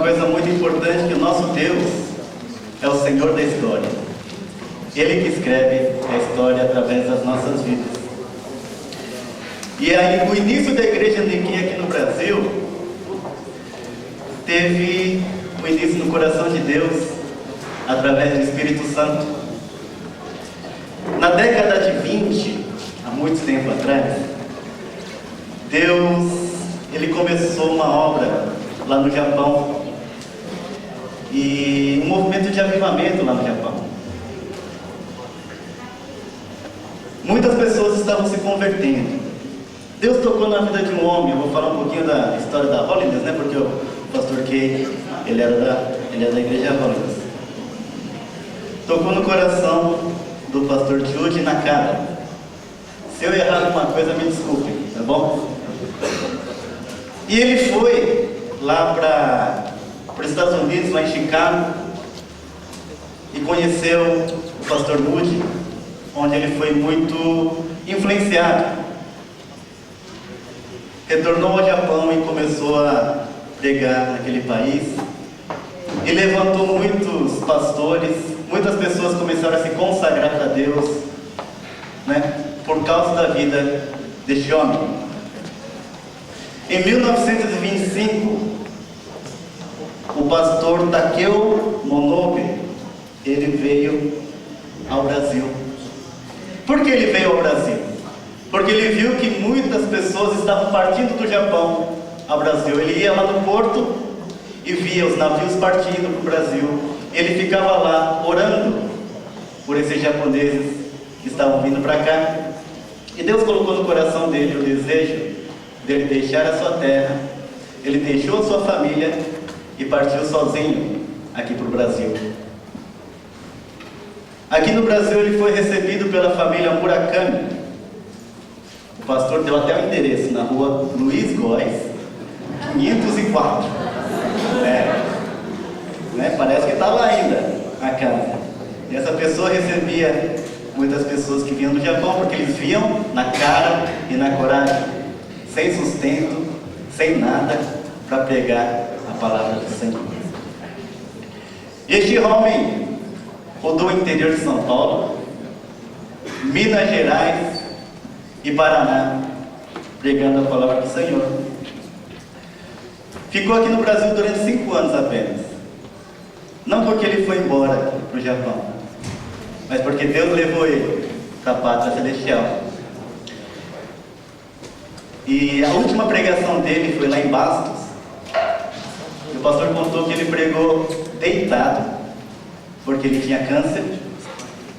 Uma coisa muito importante, que o nosso Deus é o Senhor da história. Ele que escreve a história através das nossas vidas. E aí, o início da igreja Nequim aqui no Brasil teve o início no coração de Deus através do Espírito Santo. Na década de 20, há muito tempo atrás, Deus, ele começou uma obra lá no Japão, e um movimento de avivamento lá no Japão. Muitas pessoas estavam se convertendo. Deus tocou na vida de um homem. Eu vou falar um pouquinho da história da Holiness, né? Porque o pastor Kay, ele era da igreja Holiness. Tocou no coração do pastor Jude Nakada. Se eu errar alguma coisa, me desculpem, tá bom? E ele foi lá para os Estados Unidos, lá em Chicago, e conheceu o pastor Moody, onde ele foi muito influenciado. Retornou ao Japão e começou a pregar naquele país, e levantou muitos pastores. Muitas pessoas começaram a se consagrar para Deus, né, por causa da vida deste homem. Em 1925, o pastor Takeo Monobe, ele veio ao Brasil. Por que ele veio ao Brasil? Porque ele viu que muitas pessoas estavam partindo do Japão ao Brasil. Ele ia lá no porto e via os navios partindo para o Brasil. Ele ficava lá orando por esses japoneses que estavam vindo para cá. E Deus colocou no coração dele o desejo dele deixar a sua terra. Ele deixou a sua família e partiu sozinho aqui para o Brasil. Aqui no Brasil ele foi recebido pela família Murakami. O pastor deu até o endereço, na rua Luiz Góes, 504. Parece que estava ainda a casa. E essa pessoa recebia muitas pessoas que vinham do Japão, porque eles viam na cara e na coragem, sem sustento, sem nada, para pregar a palavra do Senhor. Este homem rodou o interior de São Paulo, Minas Gerais e Paraná, pregando a palavra do Senhor. Ficou aqui no Brasil durante 5 anos apenas. Não porque ele foi embora para o Japão, mas porque Deus levou ele para a pátria celestial. E a última pregação dele foi lá em Bastos. O pastor contou que ele pregou deitado, porque ele tinha câncer,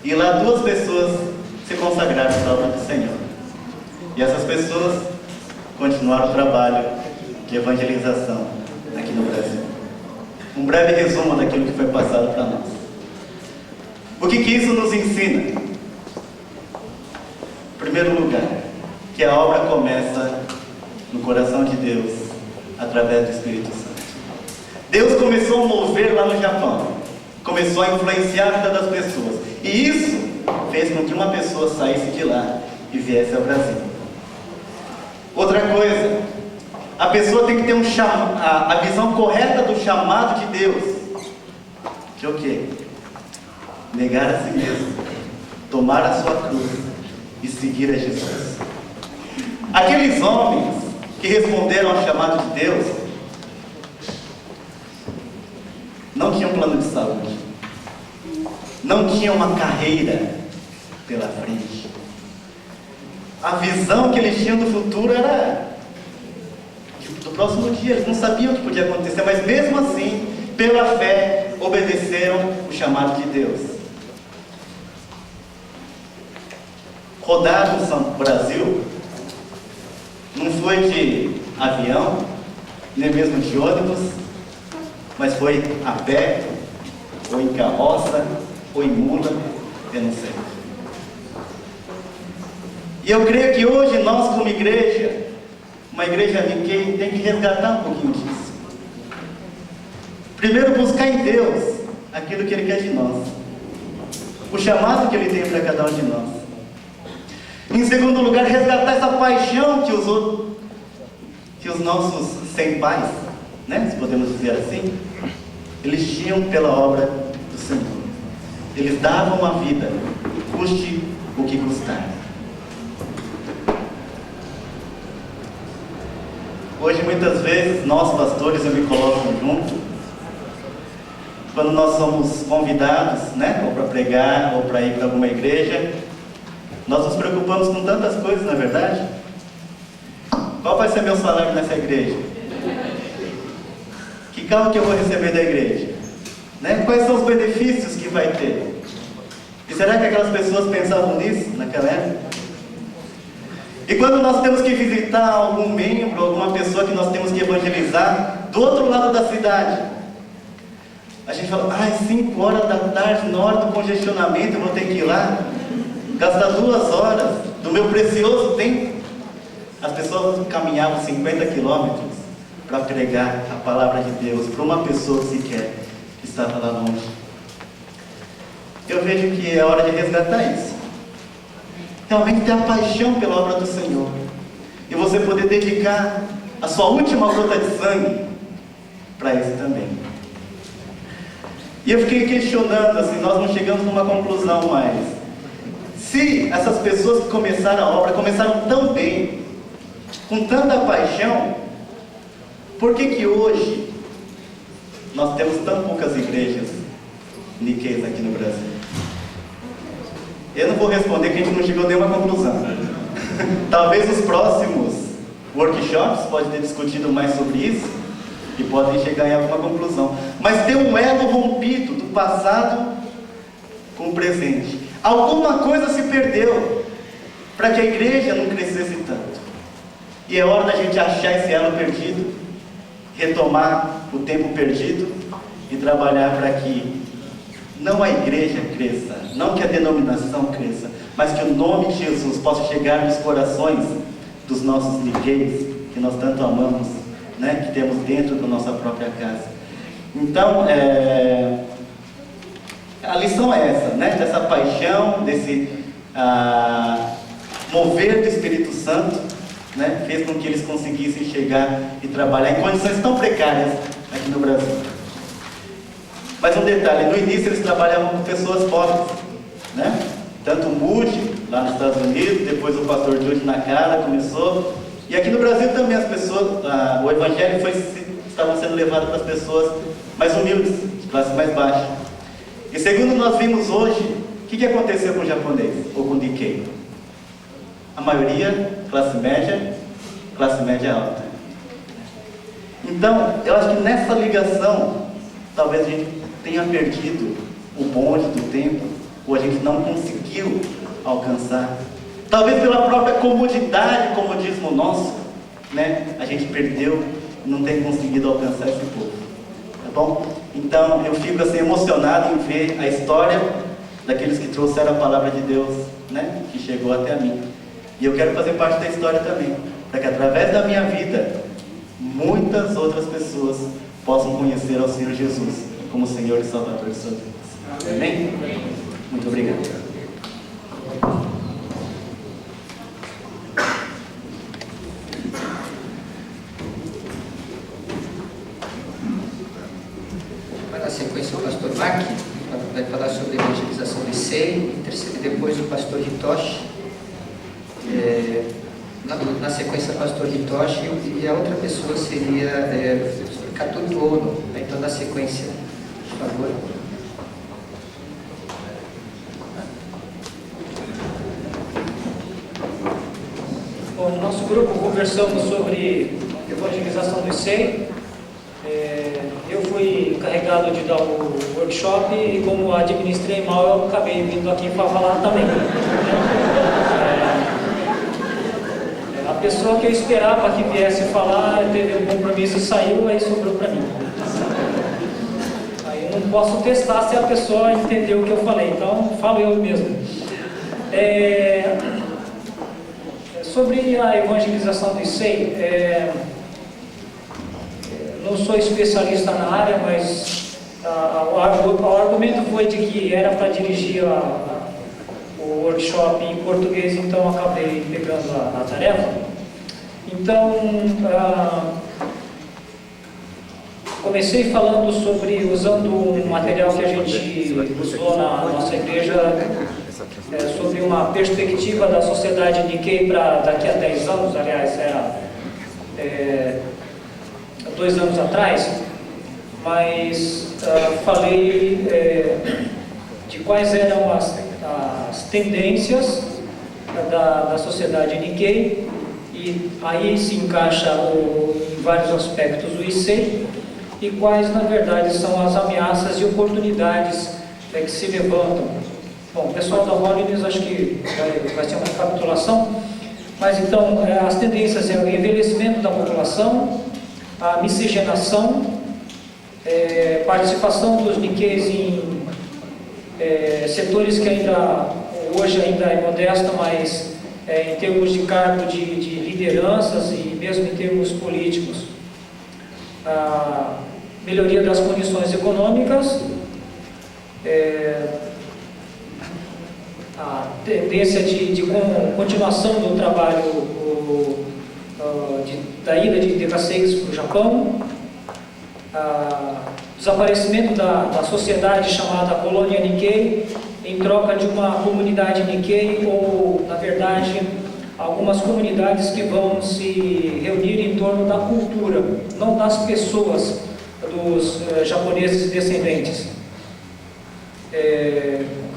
e lá 2 pessoas se consagraram para a obra do Senhor. E essas pessoas continuaram o trabalho de evangelização aqui no Brasil. Um breve resumo daquilo que foi passado para nós. O que isso nos ensina? Em primeiro lugar, que a obra começa no coração de Deus, através do Espírito Santo. Deus começou a mover lá no Japão, começou a influenciar a vida das pessoas, e isso fez com que uma pessoa saísse de lá e viesse ao Brasil. Outra coisa, a pessoa tem que ter a visão correta do chamado de Deus, que é o quê? Negar a si mesmo, tomar a sua cruz e seguir a Jesus. Aqueles homens que responderam ao chamado de Deus não tinham plano de saúde, não tinham uma carreira pela frente. A visão que eles tinham do futuro era do próximo dia. Eles não sabiam o que podia acontecer, mas mesmo assim, pela fé, obedeceram o chamado de Deus. Rodar no Brasil não foi de avião, nem mesmo de ônibus, mas foi a pé, ou em carroça, ou em mula, eu não sei. E eu creio que hoje nós, como igreja, uma igreja Nikkei, tem que resgatar um pouquinho disso. Primeiro, buscar em Deus aquilo que Ele quer de nós, o chamado que Ele tem para cada um de nós. Em segundo lugar, resgatar essa paixão que os nossos senpais né? Se podemos dizer assim. Eles tinham pela obra do Senhor. Eles davam a vida, custe o que custar. Hoje, muitas vezes, nós pastores, eu me coloco junto, quando nós somos convidados, né, ou para pregar, ou para ir para alguma igreja, nós nos preocupamos com tantas coisas, não é verdade? Qual vai ser meu salário nessa igreja? Que carro que eu vou receber da igreja? Né? Quais são os benefícios que vai ter? E será que aquelas pessoas pensavam nisso naquela época? E quando nós temos que visitar algum membro, alguma pessoa que nós temos que evangelizar, do outro lado da cidade, a gente fala, 5 horas da tarde, na hora do congestionamento, eu vou ter que ir lá, gastar 2 horas do meu precioso tempo. As pessoas caminhavam 50 quilômetros para pregar a palavra de Deus para uma pessoa sequer que estava lá longe. Eu vejo que é hora de resgatar isso. Realmente ter a paixão pela obra do Senhor. E você poder dedicar a sua última gota de sangue para isso também. E eu fiquei questionando, assim, nós não chegamos numa conclusão mais. Se essas pessoas que começaram a obra, começaram tão bem, com tanta paixão, por que hoje nós temos tão poucas igrejas niqueis aqui no Brasil? Eu não vou responder que a gente não chegou a nenhuma conclusão. Talvez os próximos workshops podem ter discutido mais sobre isso e podem chegar em alguma conclusão. Mas tem um elo rompido do passado com o presente. Alguma coisa se perdeu para que a igreja não crescesse tanto. E é hora da gente achar esse elo perdido, retomar o tempo perdido e trabalhar para que não a igreja cresça, não que a denominação cresça, mas que o nome de Jesus possa chegar nos corações dos nossos niqueis, que nós tanto amamos, né, que temos dentro da nossa própria casa. Então, a lição é essa, né, dessa paixão, desse mover do Espírito Santo, né, fez com que eles conseguissem chegar e trabalhar em condições tão precárias aqui no Brasil. Mas um detalhe, no início eles trabalhavam com pessoas pobres, né? Tanto o Moody, lá nos Estados Unidos, depois o pastor Jude Nakara começou, e aqui no Brasil também as pessoas, o evangelho estava sendo levado para as pessoas mais humildes, de classe mais baixa. E segundo nós vimos hoje, o que aconteceu com o japonês, ou com o Nikkei? A maioria, classe média alta. Então, eu acho que nessa ligação, talvez a gente tenha perdido o bonde do tempo, ou a gente não conseguiu alcançar. Talvez pela própria comodidade, comodismo nosso, né? A gente perdeu e não tem conseguido alcançar esse povo. Tá bom? Então, eu fico assim emocionado em ver a história daqueles que trouxeram a palavra de Deus, né? Que chegou até a mim. E eu quero fazer parte da história também, para que através da minha vida, muitas outras pessoas possam conhecer ao Senhor Jesus como Senhor e Salvador de suas vidas. Amém? Muito obrigado. Vai na sequência o pastor Mark, vai falar sobre a evangelização de SEI, e depois o pastor Hitoshi. Na sequência, pastor Hitoshi, e a outra pessoa seria o pastor Katuto Ono. Então, na sequência, por favor. Bom, no nosso grupo conversamos sobre evangelização do SEI. Eu fui encarregado de dar o workshop e, como administrei mal, eu acabei vindo aqui para falar também. A pessoa que eu esperava que viesse falar teve um compromisso e saiu, aí sobrou para mim. Aí eu não posso testar se a pessoa entendeu o que eu falei, então falo eu mesmo. Sobre a evangelização do SEI, não sou especialista na área, mas o argumento foi de que era para dirigir o workshop em português, então acabei pegando a tarefa. Então, comecei falando usando um material que a gente usou na nossa igreja, sobre uma perspectiva da sociedade Nikkei para daqui a 10 anos, aliás, 2 anos atrás, mas falei de quais eram as tendências da sociedade Nikkei, e aí se encaixa em vários aspectos o Issei, e quais na verdade são as ameaças e oportunidades que se levantam. Bom, o pessoal da Holiness acho que vai ser uma recapitulação, mas então as tendências é o envelhecimento da população, a miscigenação, participação dos Nikkeis em setores que hoje ainda é modesta, mas em termos de cargo de lideranças e mesmo em termos políticos, a melhoria das condições econômicas, a tendência de continuação do trabalho da ida de Dekasei's para o Japão, desaparecimento da sociedade chamada colônia Nikkei em troca de uma comunidade Nikkei, ou na verdade algumas comunidades que vão se reunir em torno da cultura, não das pessoas, dos japoneses descendentes.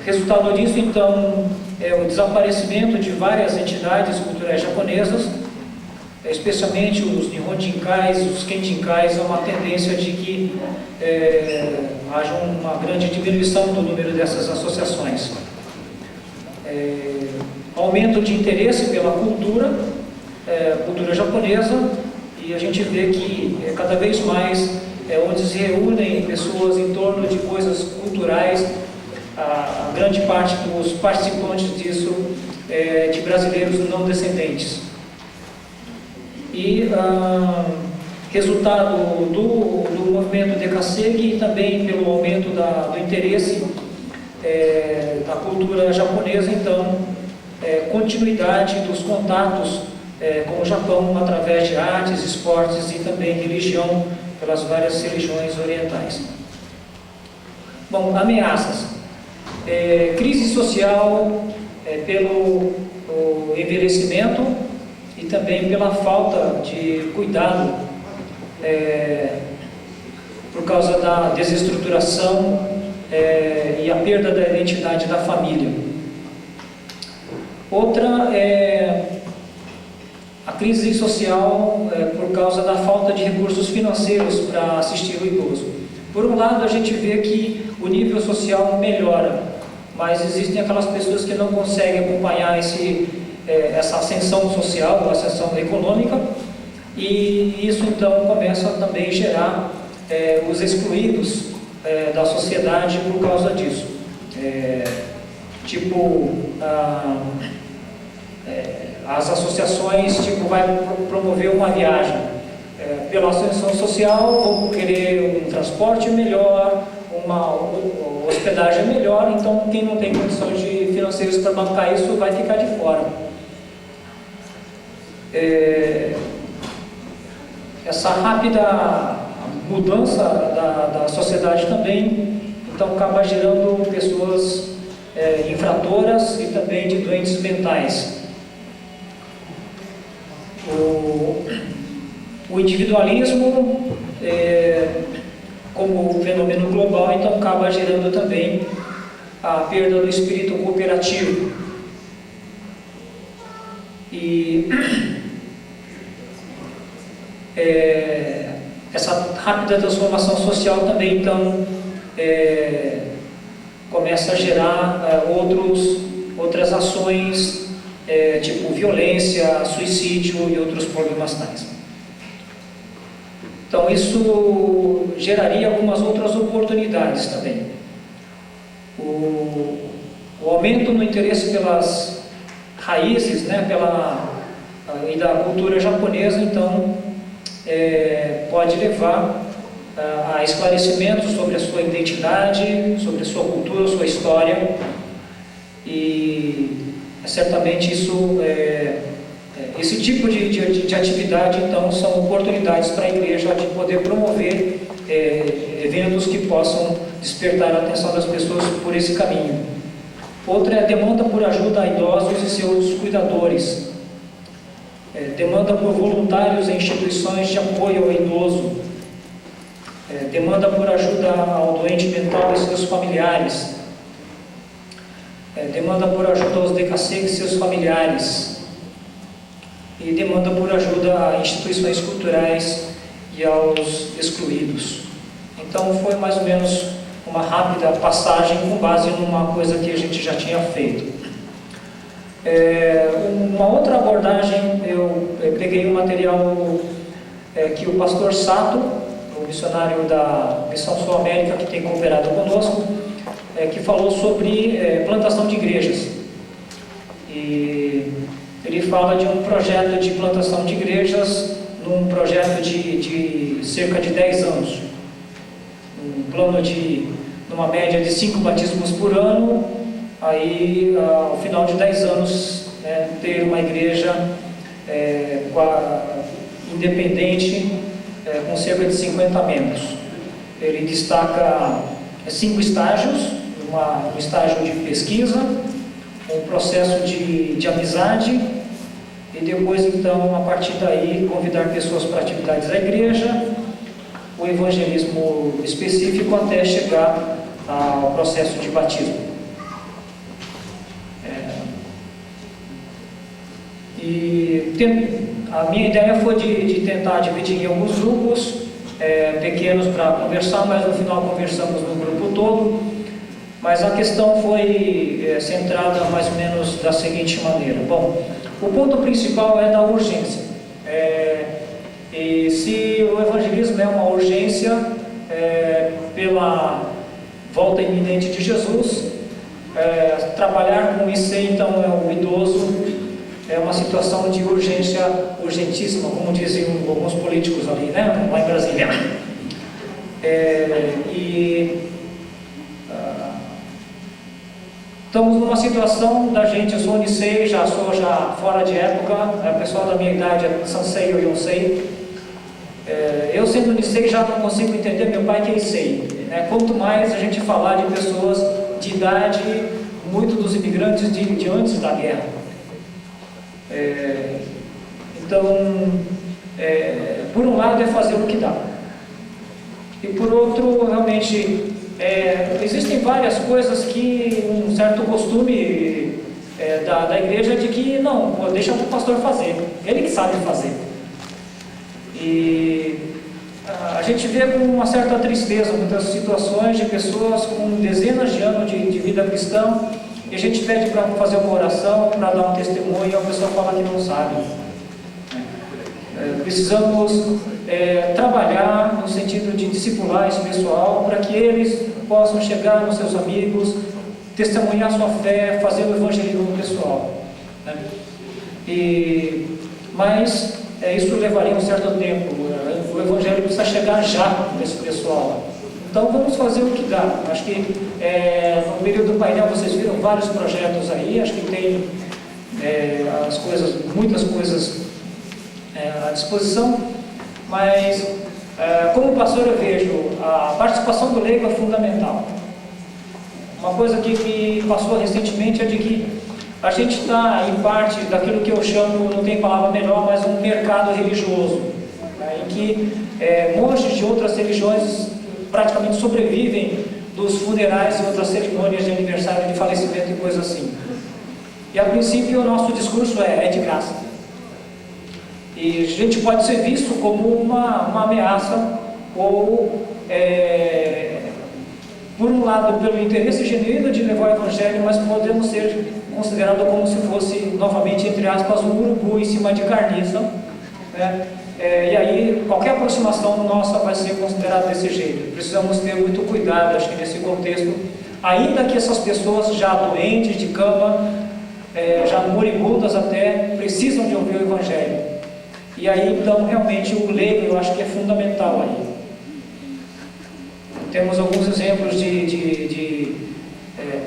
Resultado disso, então, é o desaparecimento de várias entidades culturais japonesas, especialmente os Nihon Jinkais, os Ken Jinkais. Há uma tendência de que haja uma grande diminuição do número dessas associações. Aumento de interesse pela cultura japonesa, e a gente vê que cada vez mais onde se reúnem pessoas em torno de coisas culturais, a grande parte dos participantes disso de brasileiros não descendentes. E resultado do movimento Dekasegi, e também pelo aumento do interesse da cultura japonesa, então, continuidade dos contatos com o Japão através de artes, esportes e também religião, pelas várias religiões orientais. Bom, ameaças. Crise social pelo envelhecimento e também pela falta de cuidado por causa da desestruturação e a perda da identidade da família. Outra é a crise social por causa da falta de recursos financeiros para assistir o idoso. Por um lado, a gente vê que o nível social melhora, mas existem aquelas pessoas que não conseguem acompanhar essa ascensão social, ascensão econômica, e isso então começa também a gerar os excluídos da sociedade por causa disso. As associações vai promover uma viagem pela ascensão social, vão querer um transporte melhor, uma hospedagem melhor, então quem não tem condições financeiras para bancar isso vai ficar de fora. Essa rápida mudança da sociedade também, então, acaba gerando pessoas infratoras e também de doentes mentais. O individualismo, como fenômeno global, então acaba gerando também a perda do espírito cooperativo. E essa rápida transformação social também então começa a gerar outras ações, tipo violência, suicídio e outros problemas tais. Então isso geraria algumas outras oportunidades também. O aumento no interesse pelas raízes, e da cultura japonesa, então, pode levar a esclarecimentos sobre a sua identidade, sobre a sua cultura, a sua história, e certamente esse tipo de atividade, então, são oportunidades para a igreja de poder promover eventos que possam despertar a atenção das pessoas por esse caminho. Outra é a demanda por ajuda a idosos e seus cuidadores. Demanda por voluntários em instituições de apoio ao idoso. Demanda por ajuda ao doente mental e seus familiares. Demanda por ajuda aos decassegos e seus familiares. E demanda por ajuda a instituições culturais e aos excluídos. Então foi mais ou menos uma rápida passagem com base numa coisa que a gente já tinha feito. Uma outra abordagem, eu peguei um material que o pastor Sato, o missionário da Missão Sul América, que tem cooperado conosco, que falou sobre plantação de igrejas. E ele fala de um projeto de plantação de igrejas, num projeto de cerca de 10 anos. Um plano numa média de 5 batismos por ano, aí ao final de 10 anos, ter uma igreja independente, com cerca de 50 membros. Ele destaca 5 estágios, um estágio de pesquisa, um processo de amizade, e depois, então, a partir daí, convidar pessoas para atividades da igreja, o evangelismo específico até chegar ao processo de batismo. A minha ideia foi de tentar dividir em alguns grupos pequenos para conversar, mas no final conversamos no grupo todo. Mas a questão foi centrada mais ou menos da seguinte maneira. Bom, o ponto principal é da urgência. E se o evangelismo é uma urgência pela volta iminente de Jesus, trabalhar com isso, então, o idoso é uma situação de urgência, urgentíssima, como dizem alguns políticos ali, né, lá em Brasília. Estamos numa situação da gente, eu sou Nisei, sou fora de época, o pessoal da minha idade é Sansei ou Yonsei. Eu sendo Nisei já não consigo entender meu pai que é Issei. Quanto mais a gente falar de pessoas de idade, muito dos imigrantes de antes da guerra. Então, por um lado é fazer o que dá. E por outro, realmente, existem várias coisas que um certo costume da igreja de que não, deixa o pastor fazer, ele que sabe fazer. E a gente vê com uma certa tristeza muitas situações de pessoas com dezenas de anos de vida cristã, e a gente pede para fazer uma oração, para dar um testemunho, e a pessoa fala que não sabe. Precisamos trabalhar no sentido de discipular esse pessoal para que eles possam chegar nos seus amigos, testemunhar sua fé, fazer o evangelismo pessoal. Mas isso levaria um certo tempo. O evangelho precisa chegar já nesse pessoal. Então vamos fazer o que dá. Acho que no período do painel vocês viram vários projetos aí. Acho que tem muitas coisas à disposição. Mas como pastor eu vejo a participação do leigo é fundamental. Uma coisa que me passou recentemente é de que a gente está em parte daquilo que eu chamo, não tem palavra melhor, mas um mercado religioso, em que monges de outras religiões praticamente sobrevivem dos funerais e outras cerimônias de aniversário, de falecimento e coisas assim. E a princípio o nosso discurso é de graça. E a gente pode ser visto como uma ameaça, ou por um lado pelo interesse genuíno de levar o evangelho, mas podemos ser considerado como se fosse, novamente, entre aspas, um urubu em cima de carniça, né? E aí qualquer aproximação nossa vai ser considerada desse jeito. Precisamos ter muito cuidado, acho que nesse contexto, ainda que essas pessoas já doentes de cama, já moribundas até, precisam de ouvir o evangelho. E aí então realmente o leigo eu acho que é fundamental aí. Temos alguns exemplos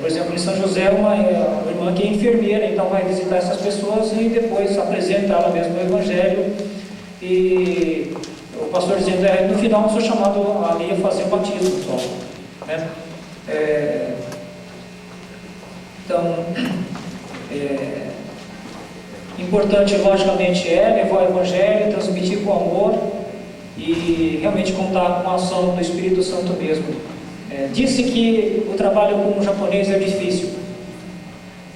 por exemplo, em São José, uma irmã que é enfermeira, então vai visitar essas pessoas e depois apresenta ela mesma o evangelho. E o pastor dizendo, no final eu sou chamado ali a fazer o batismo só, né? Então, importante, logicamente, levar o Evangelho, transmitir com amor e realmente contar com a ação do Espírito Santo mesmo. Disse que o trabalho como japonês é difícil,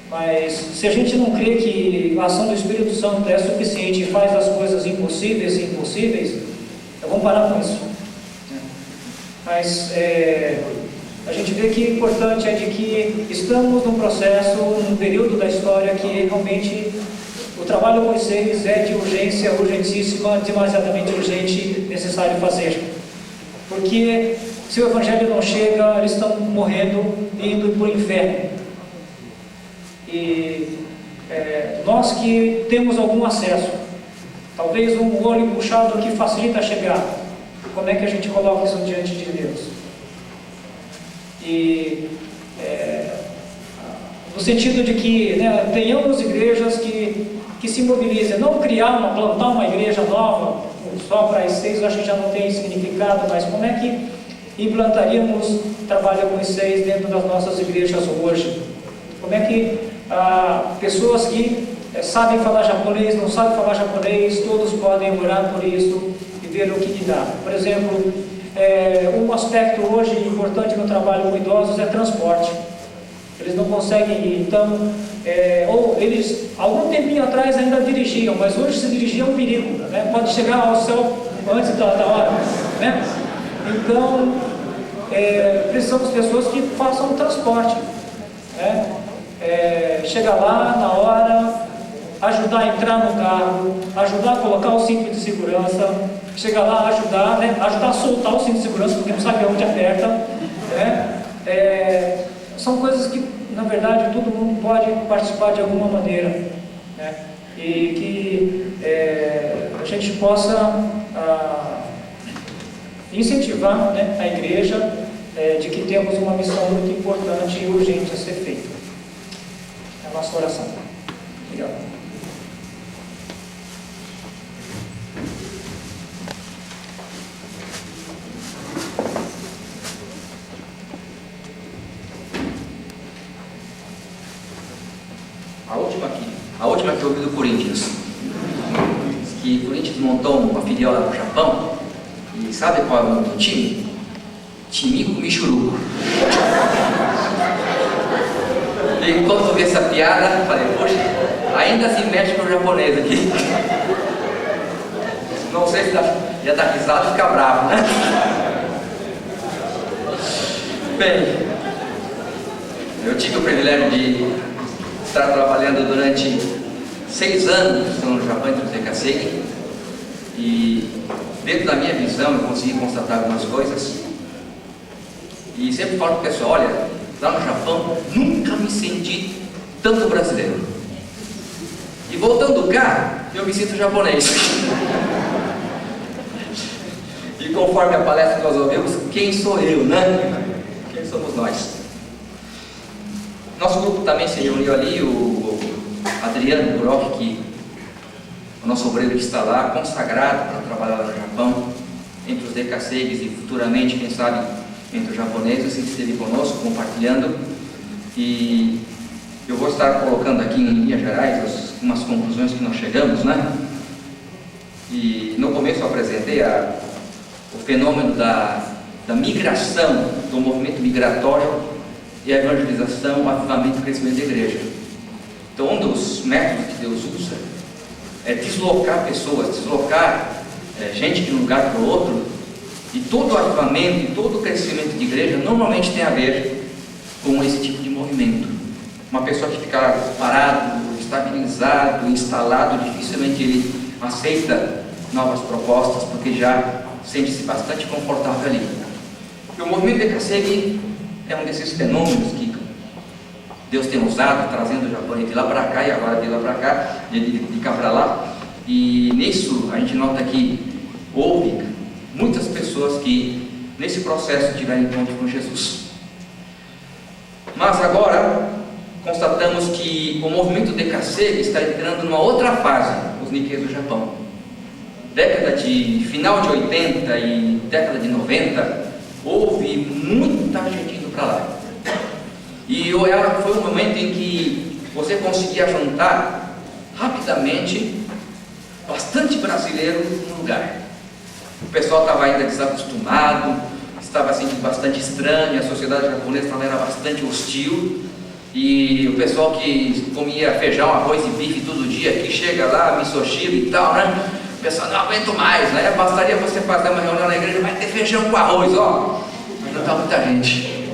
mas se a gente não crê que a ação do Espírito Santo é suficiente e faz as coisas impossíveis e impossíveis, vamos parar com isso. Mas a gente vê que o importante é de que estamos num processo, num período da história que realmente o trabalho com vocês é de urgência, urgentíssima, demasiadamente urgente, necessário fazer. Porque se o Evangelho não chega, eles estão morrendo, indo para o inferno. E nós que temos algum acesso, talvez um olho puxado que facilita chegar, como é que a gente coloca isso diante de Deus? E no sentido de que tenhamos igrejas que se mobilizem, não plantar uma igreja nova só para vocês, eu acho que já não tem significado, mas como é que implantaríamos trabalho com vocês dentro das nossas igrejas hoje? Como é que pessoas que sabem falar japonês, não sabem falar japonês, todos podem orar por isso e ver o que dá? Por exemplo, um aspecto hoje importante no trabalho com idosos é transporte. Eles não conseguem ir, então, ou eles, algum tempinho atrás ainda dirigiam, mas hoje se dirigir é um perigo, né? Pode chegar ao céu antes da hora, né? Então, precisamos de pessoas que façam o transporte, né? Chegar lá na hora, ajudar a entrar no carro, ajudar a colocar o cinto de segurança, chegar lá, ajudar a soltar o cinto de segurança, porque não sabe onde aperta, né? São coisas que, na verdade, todo mundo pode participar de alguma maneira, né? E que a gente possa incentivar, né, a igreja de que temos uma missão muito importante e urgente a ser feita. É a nossa oração. Obrigado. A última que eu ouvi do Corinthians, que o Corinthians montou uma filial lá no Japão, e sabe qual é o nome do time? Timico Michuruco. E quando eu vi essa piada, falei, poxa, ainda se mexe com o japonês aqui. Não sei se já dá risada e fica bravo, né? Bem, eu tive o privilégio de estar trabalhando durante 6 anos no Japão entre os DKSEG, e dentro da minha visão eu consegui constatar algumas coisas, e sempre falo para o pessoal, olha, lá no Japão nunca me senti tanto brasileiro, e voltando cá eu me sinto japonês. E conforme a palestra que nós ouvimos, quem sou eu, né? Quem somos nós? Nosso grupo também se reuniu ali, o Adriano Buroc, que o nosso obreiro que está lá, consagrado para trabalhar lá no Japão, entre os DKSEGs e futuramente, quem sabe, entre os japoneses, ele esteve conosco, compartilhando, e eu vou estar colocando aqui em linhas gerais umas conclusões que nós chegamos, né? E no começo eu apresentei o fenômeno da migração, do movimento migratório, e a evangelização, o avivamento e o crescimento da igreja. Então, um dos métodos que Deus usa é deslocar pessoas, deslocar gente de um lugar para o outro, e todo o avivamento e todo o crescimento de igreja normalmente tem a ver com esse tipo de movimento. Uma pessoa que fica parado, estabilizado, instalado, dificilmente ele aceita novas propostas, porque já sente-se bastante confortável ali. E o movimento DKSEG é um desses fenômenos que Deus tem usado, trazendo o japonês de lá para cá e agora de lá para cá, de cá para lá. E nisso a gente nota que houve muitas pessoas que nesse processo tiveram encontro com Jesus. Mas agora constatamos que o movimento DKSEG está entrando numa outra fase, os Nikkeis do Japão. final de 80 e década de 90, houve muita gente indo para lá. E foi um momento em que você conseguia juntar rapidamente bastante brasileiro no lugar. O pessoal estava ainda desacostumado, estava assim bastante estranho, a sociedade japonesa também era bastante hostil, e o pessoal que comia feijão, arroz e bife todo dia, que chega lá, misogyno e tal, né? O pessoal, não aguento mais, né? Bastaria você fazer uma reunião na igreja, vai ter feijão com arroz, ó. Mas não está muita gente.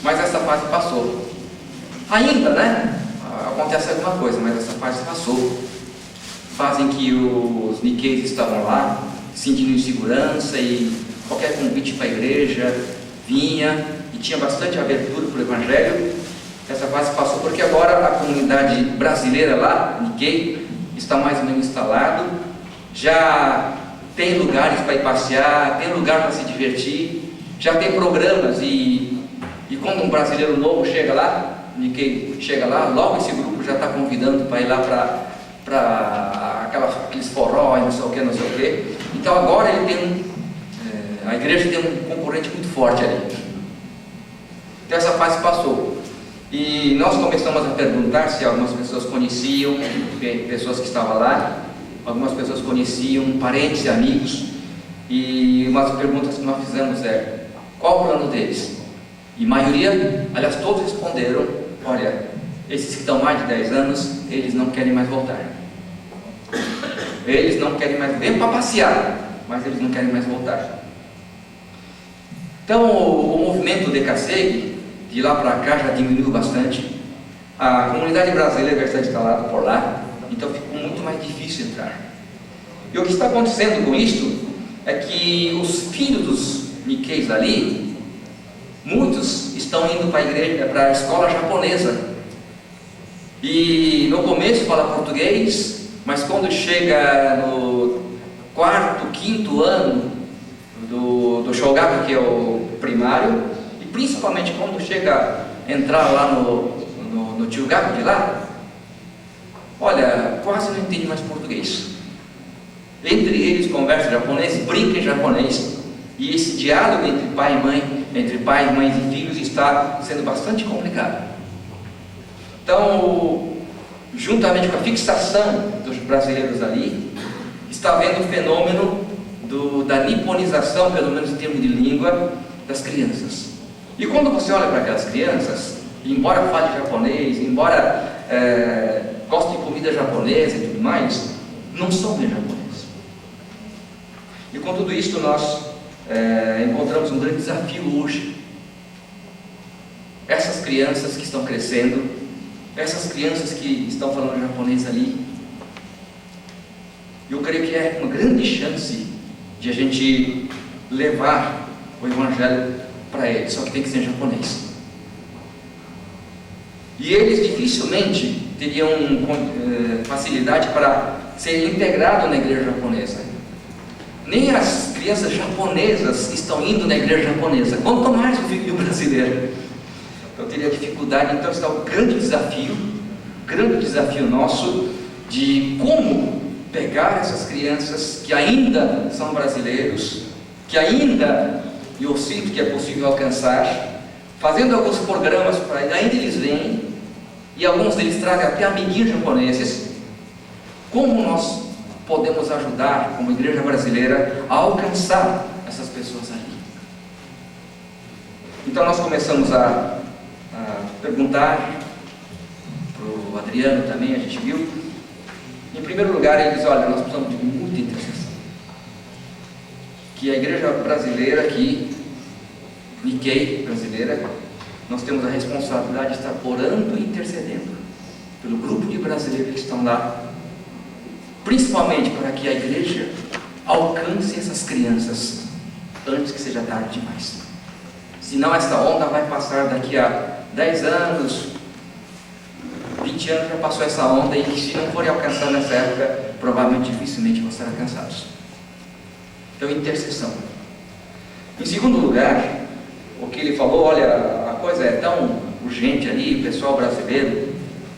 Mas essa fase passou. Ainda, né? Acontece alguma coisa, mas essa fase passou. Fase em que os Nikkeis estavam lá, sentindo insegurança, e qualquer convite para a igreja vinha, e tinha bastante abertura para o Evangelho. Essa fase passou porque agora a comunidade brasileira lá, Nikkei, está mais ou menos instalado, já tem lugares para ir passear, tem lugar para se divertir, já tem programas, e quando um brasileiro novo chega lá, Nikkei chega lá, logo esse grupo já está convidando para ir lá para aqueles forró e não sei o que. Então agora ele tem a igreja tem um concorrente muito forte ali. Então essa fase passou. E nós começamos a perguntar se algumas pessoas conheciam, pessoas que estavam lá, algumas pessoas conheciam, parentes e amigos. E uma das perguntas que nós fizemos é: qual o plano deles? E a maioria, aliás, todos responderam: olha, esses que estão mais de 10 anos, eles não querem mais voltar. Eles não querem mais, vêm para passear, mas eles não querem mais voltar. Então o movimento de Kasegi, de lá para cá, já diminuiu bastante. A comunidade brasileira já está instalada por lá, então ficou muito mais difícil entrar. E o que está acontecendo com isso é que os filhos dos Nikkeis ali, muitos estão indo para a igreja, para a escola japonesa. E no começo fala português, mas quando chega no 4º, 5º ano do Shogaku, que é o primário, e principalmente quando chega a entrar lá no Chugaku de lá, olha, quase não entende mais português. Entre eles conversa japonês, brinca em japonês, e esse diálogo entre pai e mãe, entre pais, mães e filhos, está sendo bastante complicado. Então, juntamente com a fixação dos brasileiros ali, está havendo o fenômeno da niponização, pelo menos em termos de língua, das crianças. E quando você olha para aquelas crianças, embora fale japonês, embora goste de comida japonesa e tudo mais, não são bem japoneses. E com tudo isso nós encontramos um grande desafio hoje. Essas crianças que estão crescendo, essas crianças que estão falando japonês ali, eu creio que é uma grande chance de a gente levar o Evangelho para eles, só que tem que ser japonês. E eles dificilmente teriam facilidade para ser integrados na igreja japonesa. Nem as crianças japonesas estão indo na igreja japonesa, quanto mais o filho brasileiro. Eu teria dificuldade. Então está o grande desafio nosso de como pegar essas crianças que ainda são brasileiros, que ainda eu sinto que é possível alcançar, fazendo alguns programas para ainda eles vêm, e alguns deles trazem até amiguinhos japoneses. Como nós podemos ajudar, como igreja brasileira, a alcançar essas pessoas ali? Então nós começamos a perguntar para o Adriano também, a gente viu. Em primeiro lugar, ele diz: olha, nós precisamos de muita intercessão. Que a igreja brasileira aqui, Nikkei brasileira, nós temos a responsabilidade de estar orando e intercedendo pelo grupo de brasileiros que estão lá, principalmente para que a igreja alcance essas crianças antes que seja tarde demais. Senão essa onda vai passar daqui a 10 anos, 20 anos já passou essa onda, e se não forem alcançados nessa época, provavelmente dificilmente vão ser alcançados. Então, intercessão. Em segundo lugar, o que ele falou: olha, a coisa é tão urgente ali, o pessoal brasileiro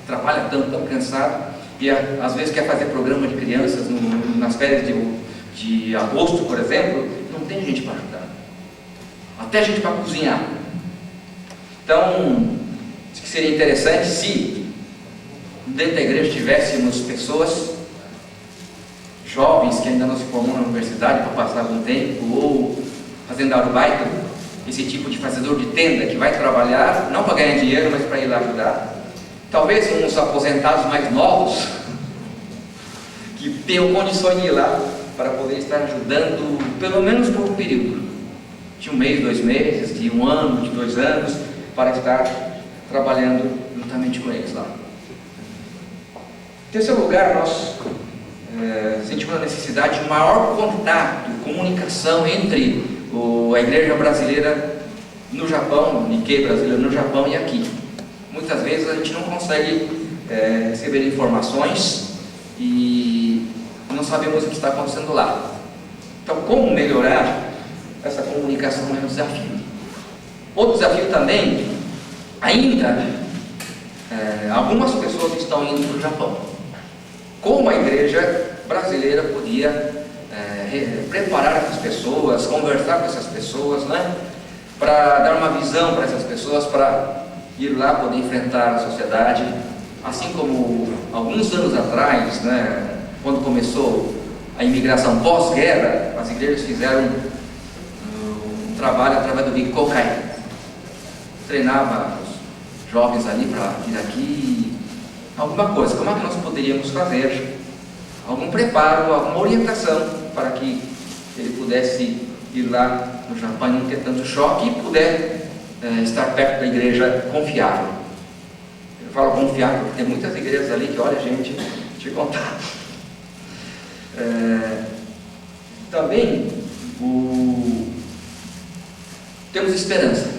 trabalha tanto, tão cansado, e às vezes quer fazer programa de crianças nas férias de agosto, por exemplo, não tem gente para ajudar, até gente para cozinhar. Então, acho que seria interessante se dentro da igreja tivéssemos pessoas jovens que ainda não se formam na universidade para passar algum tempo, ou fazendo arubaito, esse tipo de fazedor de tenda que vai trabalhar, não para ganhar dinheiro, mas para ir lá ajudar. Talvez uns aposentados mais novos, que tenham condições de ir lá, para poder estar ajudando, pelo menos por um período, de 1 mês, 2 meses, de 1 ano, de 2 anos, para estar trabalhando juntamente com eles lá. Em terceiro lugar, nós sentimos a necessidade de maior contato, comunicação entre a igreja brasileira no Japão, o Nikkei brasileiro no Japão e aqui. Muitas vezes a gente não consegue receber informações e não sabemos o que está acontecendo lá. Então, como melhorar essa comunicação é um desafio. Outro desafio também, ainda algumas pessoas estão indo para o Japão. Como a igreja brasileira podia preparar essas pessoas, conversar com essas pessoas, né, para dar uma visão para essas pessoas, para ir lá poder enfrentar a sociedade, assim como alguns anos atrás, né, quando começou a imigração pós-guerra, as igrejas fizeram um trabalho através do Rikokai, treinava os jovens ali para vir aqui, alguma coisa. Como é que nós poderíamos fazer algum preparo, alguma orientação para que ele pudesse ir lá no Japão e não ter tanto choque e puder estar perto da igreja confiável. Eu falo confiável porque tem muitas igrejas ali que, olha, gente, te contar. Também temos esperança.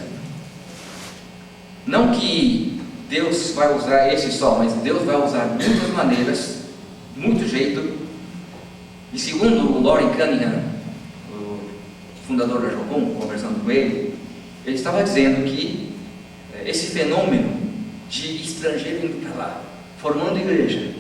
Não que Deus vai usar esse só, mas Deus vai usar muitas maneiras, muito jeito. E segundo o Loren Cunningham, o fundador da Jocum, conversando com ele estava dizendo que esse fenômeno de estrangeiro indo para lá, formando igreja,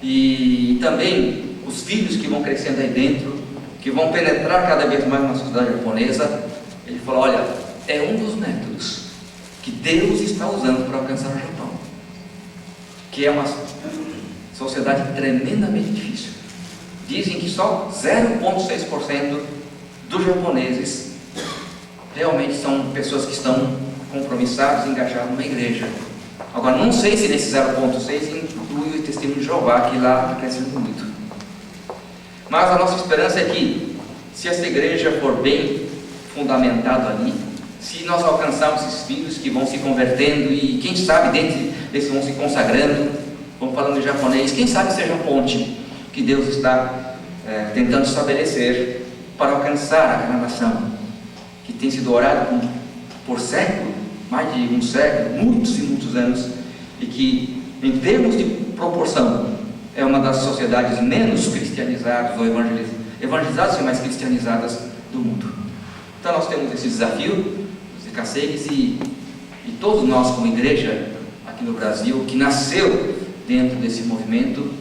e também os filhos que vão crescendo aí dentro, que vão penetrar cada vez mais na sociedade japonesa, ele falou, olha, é um dos métodos que Deus está usando para alcançar o Japão, que é uma sociedade tremendamente difícil. Dizem que só 0,6% dos japoneses realmente são pessoas que estão compromissadas, engajadas numa igreja. Agora, não sei se nesse 0,6 inclui o testemunho de Jeová, que lá está crescendo muito. Mas a nossa esperança é que, se essa igreja for bem fundamentada ali, se nós alcançarmos esses filhos que vão se convertendo e, quem sabe, dentro desses vão se consagrando, vão falando em japonês, quem sabe seja a ponte que Deus está tentando estabelecer para alcançar aquela nação que tem sido orada por século, mais de um século, muitos e muitos anos, e que, em termos de proporção, é uma das sociedades menos cristianizadas ou evangelizadas e mais cristianizadas do mundo. Então nós temos esse desafio, os Ikasegues e todos nós como igreja aqui no Brasil, que nasceu dentro desse movimento,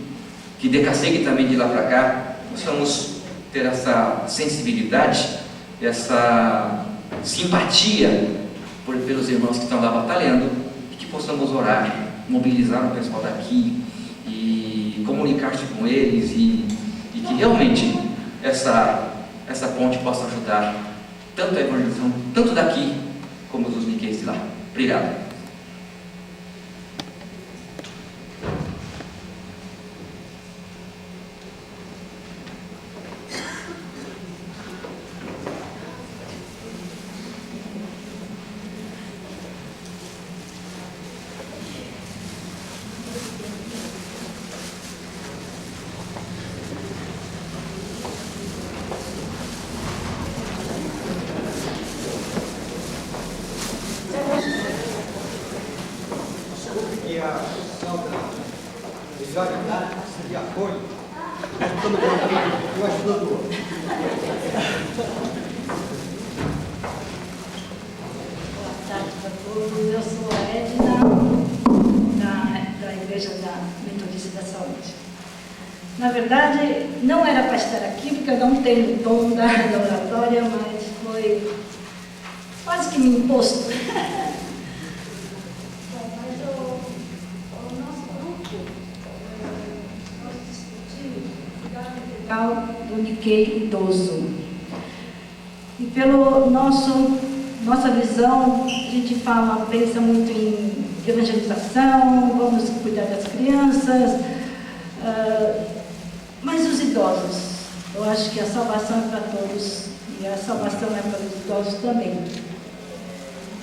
que Decasegue também de lá para cá, possamos ter essa sensibilidade, essa simpatia pelos irmãos que estão lá batalhando, e que possamos orar, mobilizar o pessoal daqui e comunicar-se com eles e que realmente essa ponte possa ajudar tanto a evangelização, tanto daqui como dos Nikkeis de lá. Obrigado. Eu sou a Edna, da Igreja da Metodista da Saúde. Na verdade, não era para estar aqui, porque eu não tenho o tom da oratória, mas foi quase que me imposto. Mas o nosso grupo, nós discutimos o cuidado do Nikkei idoso. E pelo nossa visão, a gente pensa muito em evangelização, vamos cuidar das crianças, mas os idosos, eu acho que a salvação é para todos, e a salvação é para os idosos também.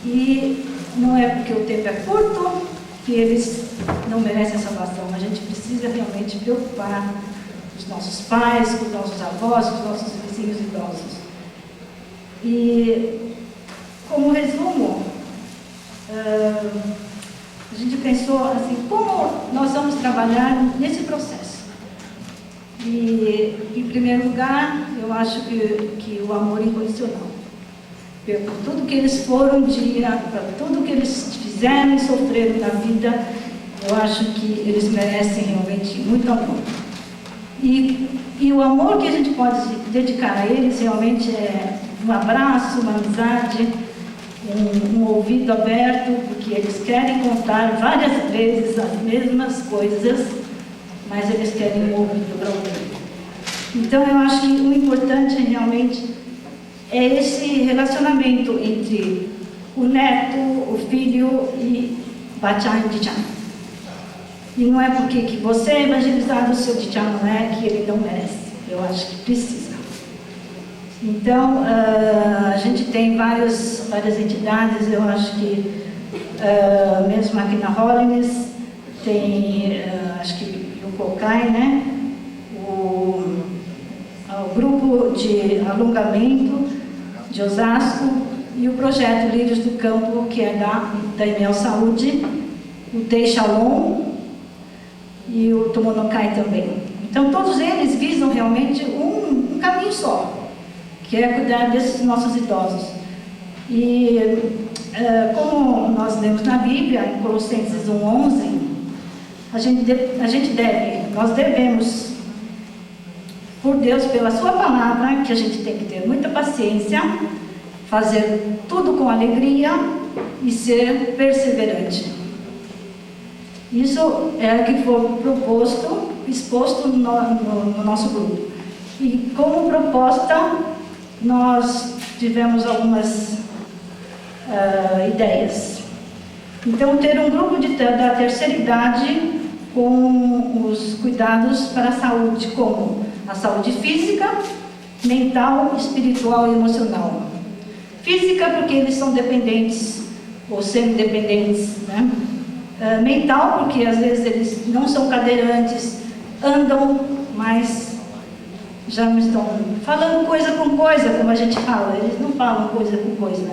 E não é porque o tempo é curto que eles não merecem a salvação, a gente precisa realmente preocupar os nossos pais, com os nossos avós, com os nossos vizinhos idosos. E, como resumo, a gente pensou assim, como nós vamos trabalhar nesse processo? E, em primeiro lugar, eu acho que o amor incondicional. Por tudo que eles foram um dia, para tudo que eles fizeram e sofreram na vida, eu acho que eles merecem realmente muito amor. E o amor que a gente pode dedicar a eles realmente é um abraço, uma amizade, um ouvido aberto, porque eles querem contar várias vezes as mesmas coisas, mas eles querem um ouvido para ouvir. Então, eu acho que o importante realmente é esse relacionamento entre o neto, o filho e Bachan e Dichan. E não é porque que você é evangelizado, o seu Dichan não é, que ele não merece. Eu acho que precisa. Então, a gente tem várias entidades, eu acho que, mesmo aqui na Holiness, tem, acho que o COCAI, né? O grupo de alongamento de Osasco e o projeto Lírios do Campo, que é da Emel Saúde, o Tei Shalom e o Tomonokai também. Então, todos eles visam realmente um caminho só, que é cuidar desses nossos idosos. E como nós lemos na Bíblia, em Colossenses 1:11, nós devemos, por Deus, pela sua palavra, que a gente tem que ter muita paciência, fazer tudo com alegria e ser perseverante. Isso é o que foi exposto no nosso grupo. E como proposta, nós tivemos algumas ideias. Então, ter um grupo da terceira idade com os cuidados para a saúde, como a saúde física, mental, espiritual e emocional. Física, porque eles são dependentes ou semi-dependentes, né? Mental, porque às vezes eles não são cadeirantes, andam, mas já não estão falando coisa com coisa, como a gente fala, eles não falam coisa com coisa,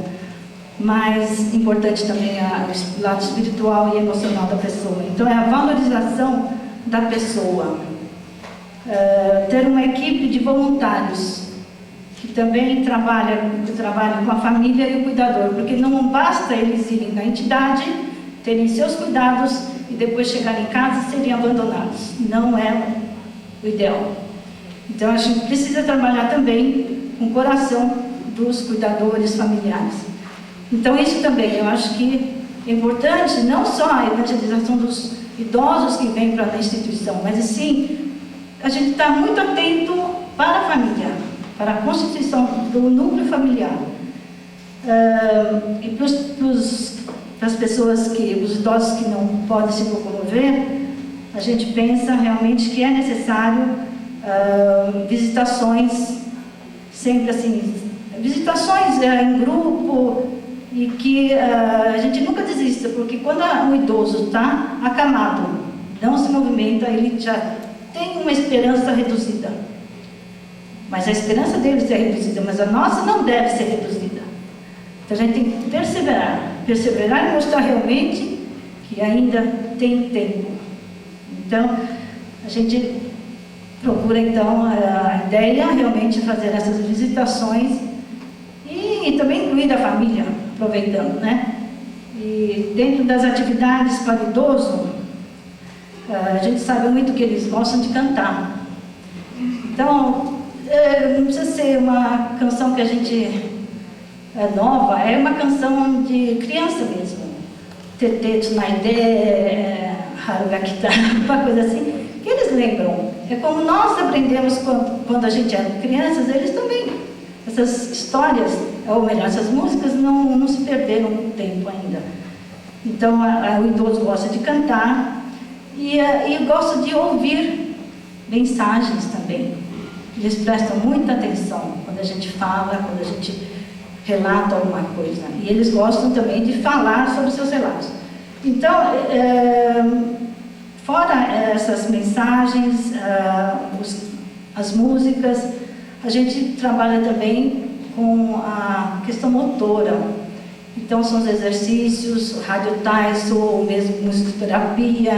mas importante também é o lado espiritual e emocional da pessoa. Então é a valorização da pessoa. Ter uma equipe de voluntários que também trabalham com a família e o cuidador, porque não basta eles irem na entidade, terem seus cuidados e depois chegarem em casa e serem abandonados. Não é o ideal. Então, a gente precisa trabalhar também com o coração dos cuidadores familiares. Então, isso também, eu acho que é importante, não só a evangelização dos idosos que vêm para a instituição, mas sim, a gente está muito atento para a família, para a constituição do núcleo familiar. E para as pessoas os idosos que não podem se locomover, a gente pensa realmente que é necessário visitações, sempre assim, visitações em grupo, e que a gente nunca desista, porque quando o idoso está acamado, não se movimenta, ele já tem uma esperança reduzida. Mas a esperança deles é reduzida, mas a nossa não deve ser reduzida. Então a gente tem que perseverar e mostrar realmente que ainda tem tempo. Então, a gente procura, então, a ideia realmente fazer essas visitações e também incluir a família, aproveitando, né? E dentro das atividades para o idoso, A gente sabe muito que eles gostam de cantar. Então, não precisa ser uma canção que a gente nova, é uma canção de criança mesmo. Tetê, Tunaidê, Harugakita, uma coisa assim, que eles lembram. É como nós aprendemos quando a gente era crianças, eles também. Essas histórias, ou melhor, essas músicas não se perderam no tempo ainda. Então, o idoso gosta de cantar e gosta de ouvir mensagens também. Eles prestam muita atenção quando a gente fala, quando a gente relata alguma coisa. E eles gostam também de falar sobre seus relatos. Então, fora essas mensagens, as músicas, a gente trabalha também com a questão motora. Então, são os exercícios, rádio Taiso, ou mesmo musicoterapia.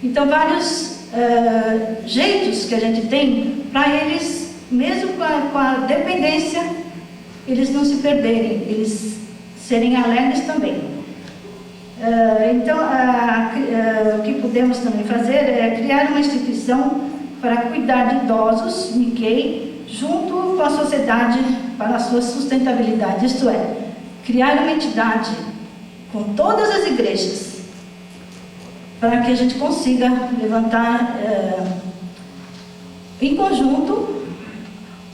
Então, vários jeitos que a gente tem para eles, mesmo com a dependência, eles não se perderem, eles serem alegres também. Então, o que podemos também fazer é criar uma instituição para cuidar de idosos, Nikkei, junto com a sociedade para a sua sustentabilidade, isto é, criar uma entidade com todas as igrejas para que a gente consiga levantar em conjunto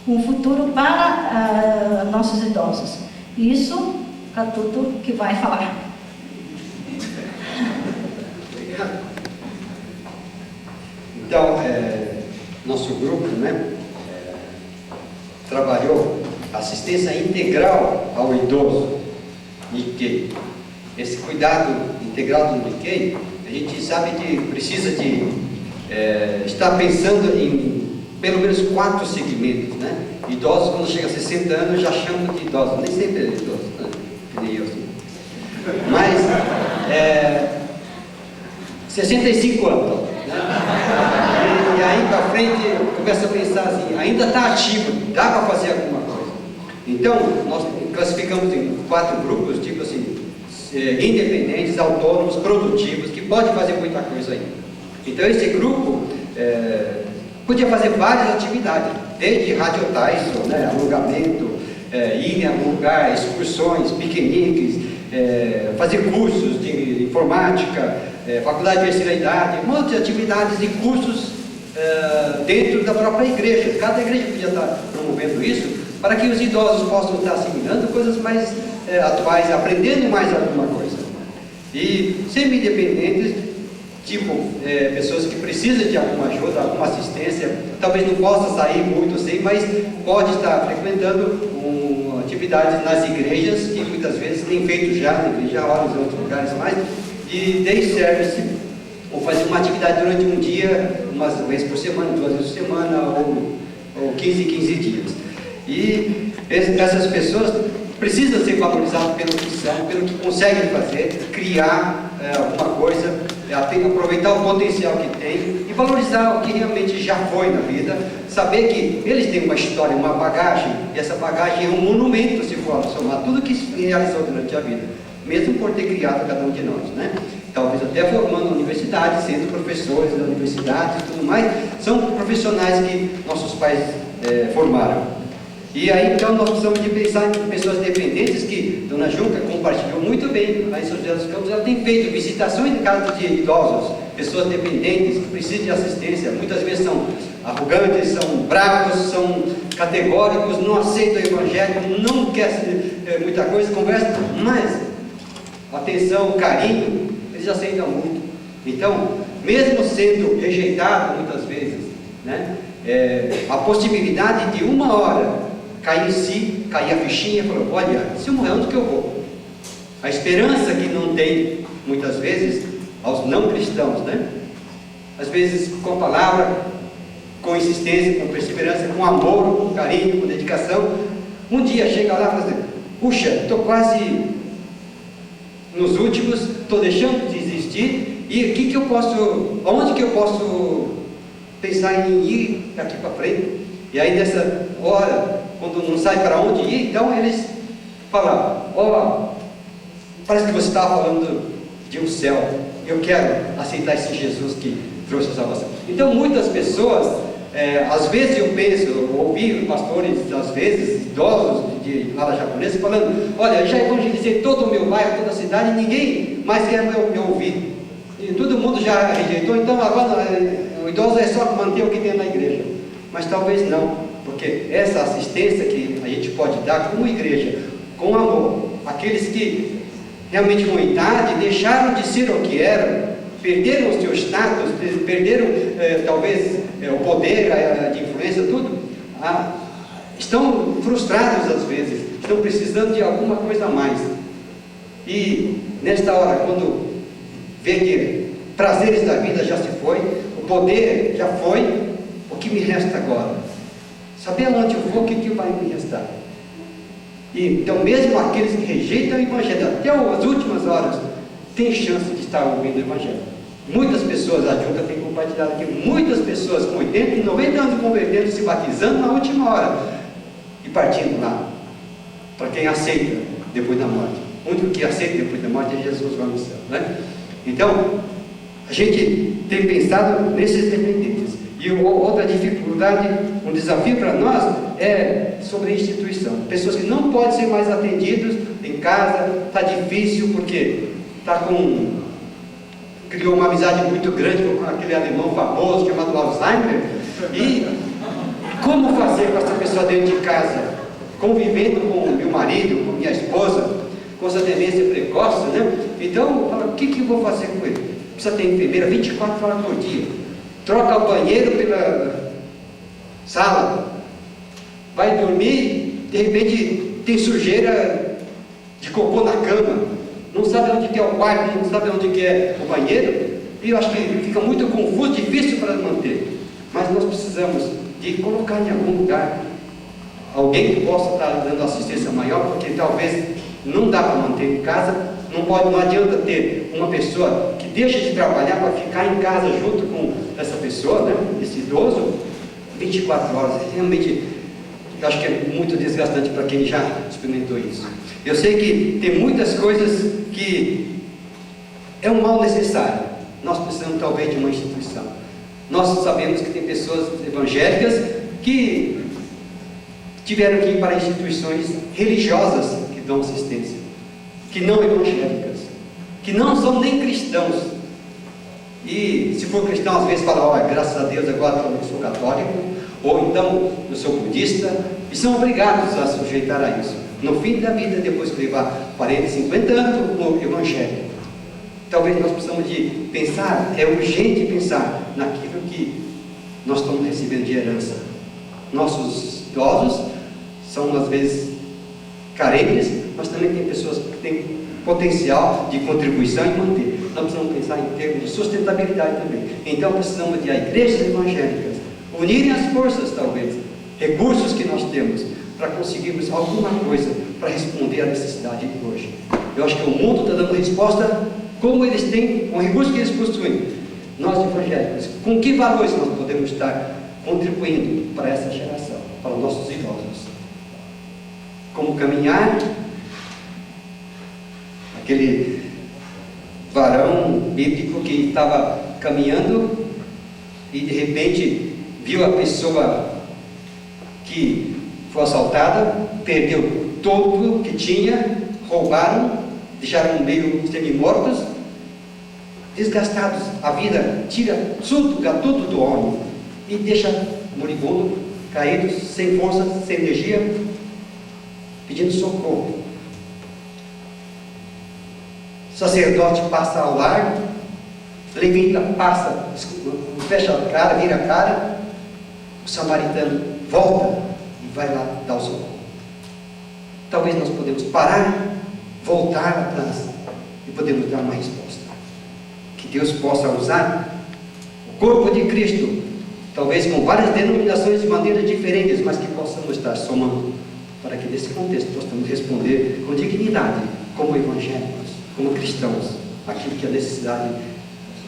um futuro para nossos idosos. Isso, Catuto, que vai falar. Obrigado. Então, nosso grupo, trabalhou assistência integral ao idoso, Nikkei. Esse cuidado integral do Nikkei, a gente sabe que precisa de estar pensando em pelo menos 4 segmentos, né? Idosos, quando chega a 60 anos, já chamam de idosos, nem sempre é idoso, né? Que nem eu, assim. Mas, 65 anos, né? E aí para frente, começa a pensar assim, ainda está ativo, dá para fazer alguma coisa. Então, nós classificamos em 4 grupos, tipo assim, independentes, autônomos, produtivos, que podem fazer muita coisa ainda. Então, esse grupo podia fazer várias atividades, desde radiotais, alugamento, ir em algum lugar, excursões, piqueniques, fazer cursos de informática, faculdade de terceira idade, um monte de atividades e cursos dentro da própria igreja. Cada igreja podia estar promovendo isso para que os idosos possam estar assimilando coisas mais atuais, aprendendo mais alguma coisa. E semi-independentes, tipo pessoas que precisam de alguma ajuda, alguma assistência, talvez não possa sair muito assim, mas pode estar frequentando atividades nas igrejas, que muitas vezes tem feito já na igreja, horas em outros lugares mais, de day service, ou fazer uma atividade durante um dia, uma vez por semana, 2 vezes por semana, ou 15 dias. E essas pessoas precisam ser valorizadas pelo que são, pelo que conseguem fazer, criar alguma coisa, aproveitar o potencial que tem e valorizar o que realmente já foi na vida, saber que eles têm uma história, uma bagagem, e essa bagagem é um monumento, se for somar tudo que se realizou durante a vida, mesmo por ter criado cada um de nós, né? Talvez até formando na universidade, sendo professores da universidade e tudo mais, são profissionais que nossos pais formaram. E aí, então, nós precisamos de pensar em pessoas dependentes, que Dona Junca compartilhou muito bem, lá em São José dos Campos, ela tem feito visitações em casa de idosos, pessoas dependentes, que precisam de assistência, muitas vezes são arrogantes, são bravos, são categóricos, não aceitam o evangelho, não querem muita coisa, conversa, mas atenção, carinho, eles aceitam muito. Então, mesmo sendo rejeitado muitas vezes, né, a possibilidade de uma hora cair em si, cair a fichinha e falar, olha, se eu morrer, onde que eu vou? A esperança que não tem, muitas vezes, aos não cristãos, né? Às vezes com a palavra, com insistência, com perseverança, com amor, com carinho, com dedicação, um dia chega lá e fala assim, puxa, estou quase nos últimos, estou deixando de existir, e onde que eu posso pensar em ir daqui para frente? E aí nessa hora, quando não sai para onde ir, então eles falam, parece que você estava falando de um céu, eu quero aceitar esse Jesus que trouxe a salvação. Então, muitas pessoas, às vezes eu penso, ouvi pastores, às vezes, idosos de fala japonesa, falando: olha, eu já evangelizei todo o meu bairro, toda a cidade, e ninguém mais quer me ouvir. E todo mundo já rejeitou, então agora o idoso é só manter o que tem na igreja. Mas talvez não, porque essa assistência que a gente pode dar como igreja, com amor, aqueles que realmente com idade deixaram de ser o que eram, perderam o seu status, perderam talvez o poder, de influência, tudo, estão frustrados às vezes, estão precisando de alguma coisa a mais. E nesta hora, quando vê que prazeres da vida já se foi, o poder já foi, o que me resta agora? Saber aonde eu vou, o que vai me restar? E, então, mesmo aqueles que rejeitam o Evangelho até as últimas horas, têm chance de estar ouvindo o Evangelho. Muitas pessoas, a Junta tem compartilhado aqui, muitas pessoas com 80 e 90 anos convertendo, se batizando na última hora e partindo lá, para quem aceita depois da morte. O único que aceita depois da morte é Jesus lá no céu, né? Então, a gente tem pensado nesses dependentes. E outra dificuldade, um desafio para nós é sobre a instituição. Pessoas que não podem ser mais atendidas em casa, está difícil porque criou uma amizade muito grande com aquele alemão famoso chamado Alzheimer. E como fazer com essa pessoa dentro de casa, convivendo com meu marido, com minha esposa, com essa demência precoce, né? Então, o que eu vou fazer com ele? Precisa ter enfermeira 24 horas por dia. Troca o banheiro pela sala. Vai dormir, de repente tem sujeira de cocô na cama. Não sabe onde que é o quarto, não sabe onde que é o banheiro. E eu acho que fica muito confuso, difícil para manter. Mas nós precisamos de colocar em algum lugar alguém que possa estar dando assistência maior, porque talvez não dá para manter em casa. Não adianta ter uma pessoa que deixa de trabalhar para ficar em casa junto com essa pessoa, né, esse idoso, 24 horas. Realmente, eu acho que é muito desgastante para quem já experimentou isso. Eu sei que tem muitas coisas que é um mal necessário. Nós precisamos talvez de uma instituição. Nós sabemos que tem pessoas evangélicas que tiveram que ir para instituições religiosas que dão assistência, que não evangélicas, que não são nem cristãos. E se for cristão, às vezes fala: olha, graças a Deus agora eu sou católico, ou então eu sou budista, e são obrigados a sujeitar a isso. No fim da vida, depois de levar 40, 50 anos no evangelho, talvez nós precisamos de pensar, é urgente pensar naquilo que nós estamos recebendo de herança. Nossos idosos são às vezes carentes, mas também tem pessoas que têm potencial de contribuição e manter. Nós precisamos pensar em termos de sustentabilidade também. Então precisamos de igrejas evangélicas unirem as forças, talvez, recursos que nós temos, para conseguirmos alguma coisa para responder à necessidade de hoje. Eu acho que o mundo está dando resposta como eles têm, com o recurso que eles possuem. Nós evangélicos, com que valores nós podemos estar contribuindo para essa geração, para os nossos idosos? Como caminhar? Aquele varão bíblico que estava caminhando e de repente viu a pessoa que foi assaltada, perdeu tudo o que tinha, roubaram, deixaram meio semi-mortos, desgastados. A vida tira tudo do homem e deixa moribundo, caído, sem força, sem energia, pedindo socorro. O sacerdote passa ao largo, levita passa, fecha a cara, vira a cara, o samaritano volta e vai lá dar o socorro. Talvez nós podemos parar, voltar atrás e podemos dar uma resposta. Que Deus possa usar o corpo de Cristo, talvez com várias denominações de maneiras diferentes, mas que possamos estar somando, para que nesse contexto possamos responder com dignidade, como evangélicos, como cristãos, aquilo que é a necessidade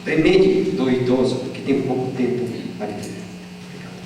premente do idoso, que tem pouco tempo a viver. Obrigado.